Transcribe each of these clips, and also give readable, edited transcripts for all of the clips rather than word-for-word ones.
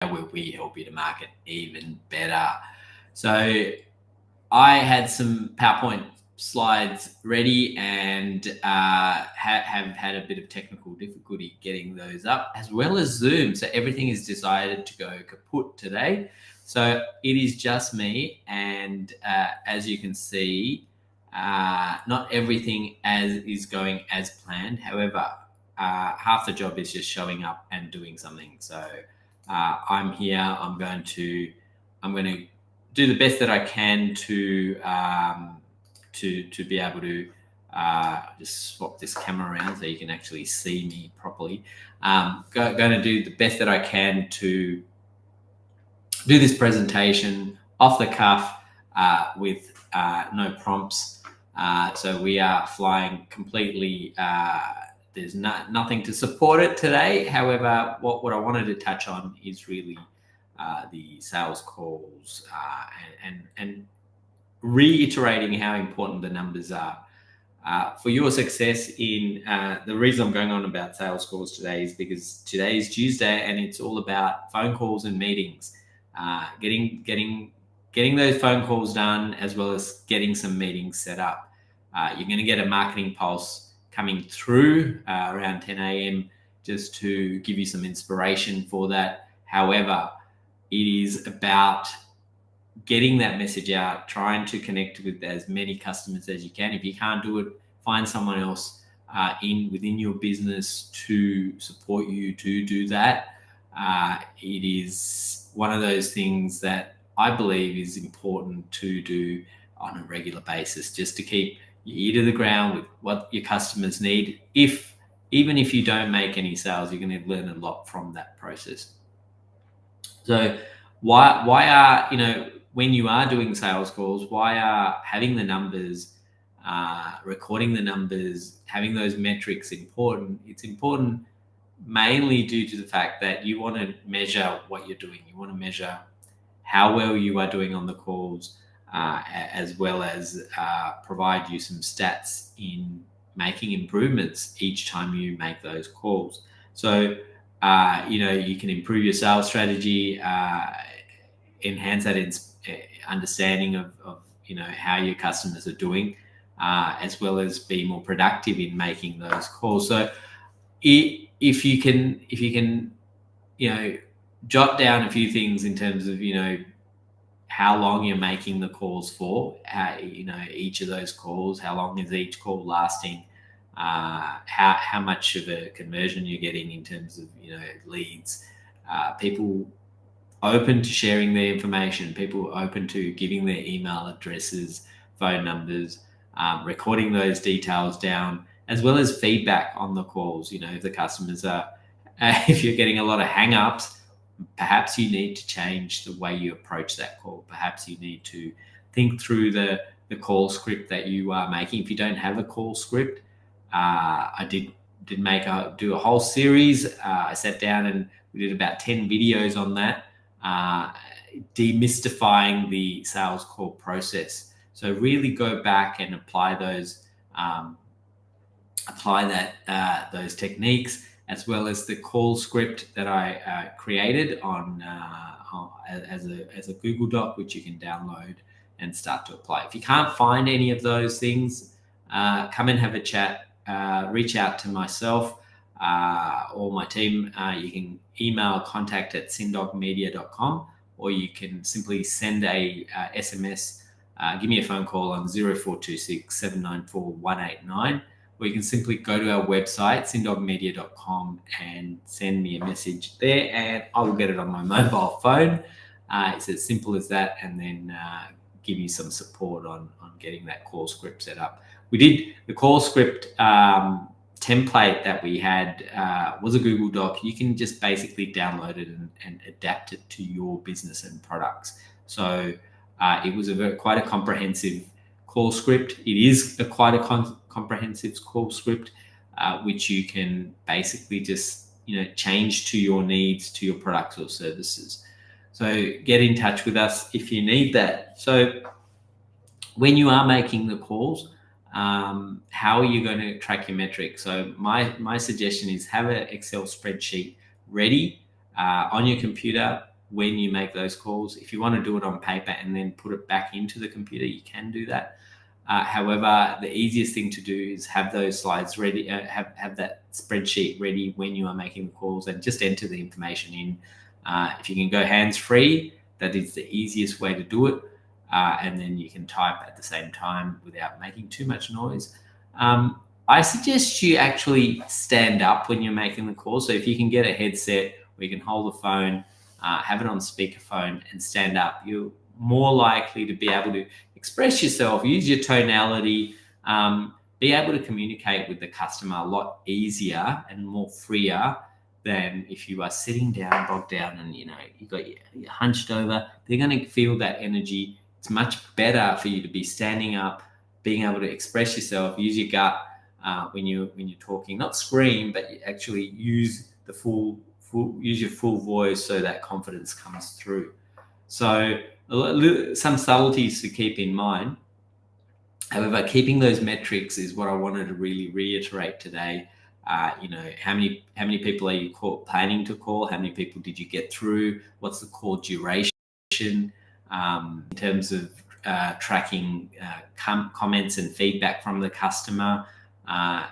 where we help you to market even better. So I had some PowerPoint slides ready and have had a bit of technical difficulty getting those up, as well as Zoom. So everything is decided to go kaput today. So it is just me, and as you can see, not everything is going as planned. However, half the job is just showing up and doing something. So I'm here. I'm going to do the best that I can to be able to just swap this camera around so you can actually see me properly. Going to do the best that I can to do this presentation off the cuff with no prompts. So we are flying completely. There's nothing to support it today. However, what I wanted to touch on is really the sales calls and reiterating how important the numbers are. For your success in the reason I'm going on about sales calls today is because today is Tuesday and it's all about phone calls and meetings. Getting those phone calls done, as well as getting some meetings set up. You're going to get a marketing pulse coming through around 10 a.m. just to give you some inspiration for that. However, it is about getting that message out, trying to connect with as many customers as you can. If you can't do it, find someone else within your business to support you to do that. It is one of those things that I believe is important to do on a regular basis, just to keep your ear to the ground with what your customers need. Even if you don't make any sales, you're going to learn a lot from that process. So why are, when you are doing sales calls, why are having the numbers, recording the numbers, having those metrics important? It's important mainly due to the fact that you want to measure what you're doing. You want to measure how well you are doing on the calls, as well as provide you some stats in making improvements each time you make those calls. So, you can improve your sales strategy, enhance that understanding of how your customers are doing, as well as be more productive in making those calls. So if you can jot down a few things in terms of how long you're making the calls for, each of those calls, how long is each call lasting, how much of a conversion you're getting in terms of leads, people open to sharing their information, people open to giving their email addresses, phone numbers, recording those details down, as well as feedback on the calls. If the customers are, if you're getting a lot of hang-ups, perhaps you need to change the way you approach that call. Perhaps you need to think through the call script that you are making. If you don't have a call script, I did do a whole series. I sat down and we did about 10 videos on that, demystifying the sales call process. So really go back and apply those, those techniques, as well as the call script that I created as a Google Doc, which you can download and start to apply. If you can't find any of those things, come and have a chat. Reach out to myself or my team. You can email contact@cindogmedia.com, or you can simply send a SMS. Give me a phone call on 0426 794 189. Or you can simply go to our website, cindogmedia.com, and send me a message there, and I will get it on my mobile phone. It's as simple as that, and then give you some support on getting that call script set up. We did the call script template that we had was a Google Doc. You can just basically download it and adapt it to your business and products. So it was quite a comprehensive call script. It is quite a comprehensive call script, which you can basically just change to your needs, to your products or services. So get in touch with us if you need that. So when you are making the calls, how are you going to track your metrics? So my suggestion is have an Excel spreadsheet ready on your computer. when you make those calls. If you want to do it on paper and then put it back into the computer, you can do that. However, the easiest thing to do is have those slides ready, have that spreadsheet ready when you are making the calls, and just enter the information in. If you can go hands-free, that is the easiest way to do it. And then you can type at the same time without making too much noise. I suggest you actually stand up when you're making the call. So if you can get a headset where you can hold the phone, have it on speakerphone and stand up, you're more likely to be able to express yourself, use your tonality, be able to communicate with the customer a lot easier and more freer than if you are sitting down, bogged down, and you're hunched over. They're going to feel that energy. It's much better for you to be standing up, being able to express yourself, use your gut when you're talking. Not scream, but you actually use use your full voice so that confidence comes through. So some subtleties to keep in mind. However, keeping those metrics is what I wanted to really reiterate today. How many people are you planning to call? How many people did you get through? What's the call duration? In terms of tracking comments and feedback from the customer,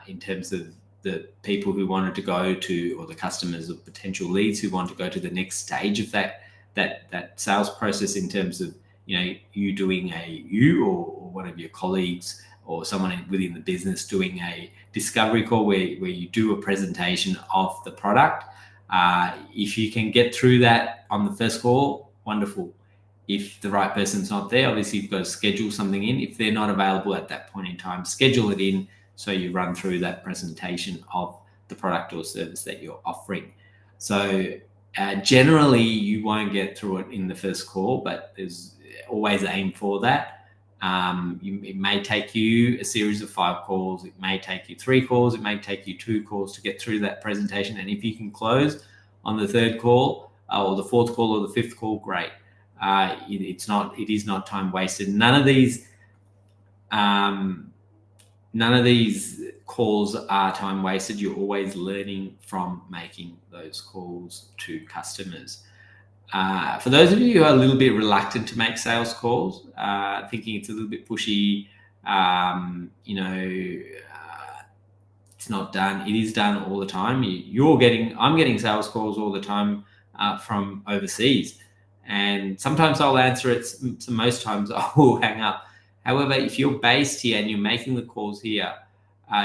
in terms of the people who wanted to go to, or the customers or potential leads who want to go to the next stage of that sales process, in terms of you doing or one of your colleagues or someone within the business doing a discovery call where you do a presentation of the product. If you can get through that on the first call, wonderful. If the right person's not there, obviously you've got to schedule something in. If they're not available at that point in time, schedule it in so you run through that presentation of the product or service that you're offering. So generally you won't get through it in the first call, but there's always aim for that. It may take you a series of 5 calls. It may take you 3 calls. It may take you 2 calls to get through that presentation. And if you can close on the 3rd call or the 4th call or the 5th call, great. It is not time wasted. None of these calls are time wasted. You're always learning from making those calls to customers. For those of you who are a little bit reluctant to make sales calls, thinking it's a little bit pushy, it's not done. It is done all the time. I'm getting sales calls all the time from overseas, and sometimes I'll answer it. So most times I will hang up. However, if you're based here and you're making the calls here,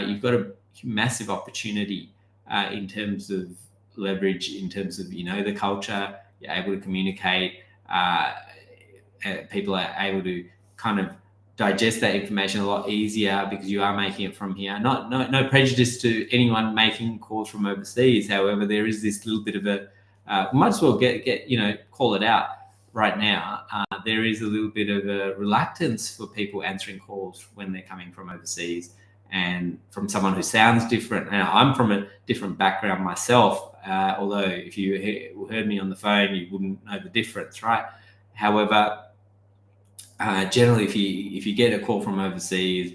you've got a massive opportunity in terms of leverage, in terms of the culture. You're able to communicate. People are able to kind of digest that information a lot easier because you are making it from here. No prejudice to anyone making calls from overseas. However, there is this little bit of a might as well call it out right now. There is a little bit of a reluctance for people answering calls when they're coming from overseas, and from someone who sounds different. Now, I'm from a different background myself. Although if you heard me on the phone, you wouldn't know the difference, right? However, generally, if you get a call from overseas,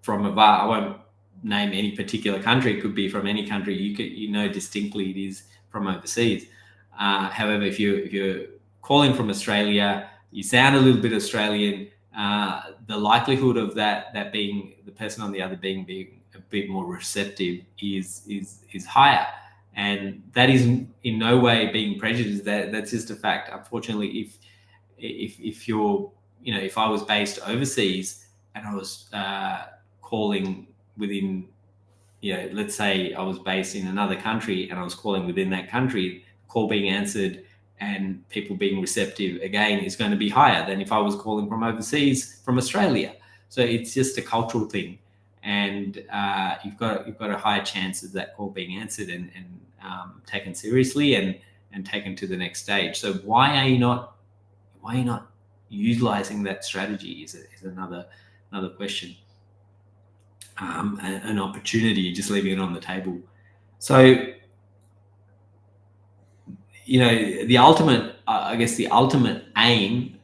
from a I won't name any particular country. It could be from any country. You know distinctly it is from overseas. However, if you're calling from Australia, you sound a little bit Australian. The likelihood of that being the person on the other being a bit more receptive is higher, and that is in no way being prejudiced. That's just a fact. Unfortunately, if you're if I was based overseas and I was calling within let's say I was based in another country and I was calling within that country, call being answered and people being receptive again is going to be higher than if I was calling from overseas from Australia. So it's just a cultural thing. And you've got a higher chance of that call being answered and taken seriously and taken to the next stage. So why are you not utilizing that strategy is another question. An opportunity, just leaving it on the table. So the ultimate aim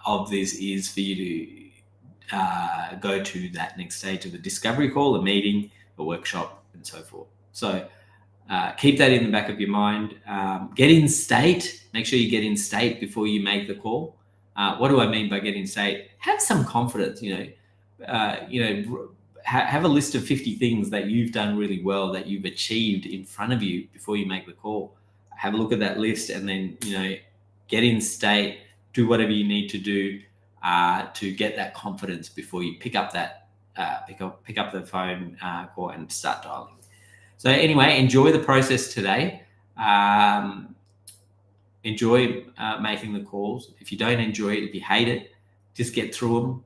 of this is for you to go to that next stage of the discovery call, a meeting, a workshop, and so forth. So Keep that in the back of your mind. Get in state. Make sure you get in state before you make the call. What do I mean by get in state? Have some confidence. Have a list of 50 things that you've done really well, that you've achieved in front of you before you make the call. Have a look at that list, and then get in state. Do whatever you need to do to get that confidence before you pick up the phone call and start dialing. So anyway, enjoy the process today. Enjoy making the calls. If you don't enjoy it, if you hate it, just get through them.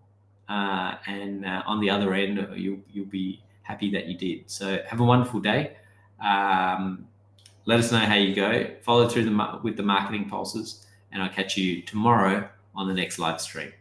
And on the other end, you'll be happy that you did. So have a wonderful day. Let us know how you go. Follow through with the marketing pulses, and I'll catch you tomorrow on the next live stream.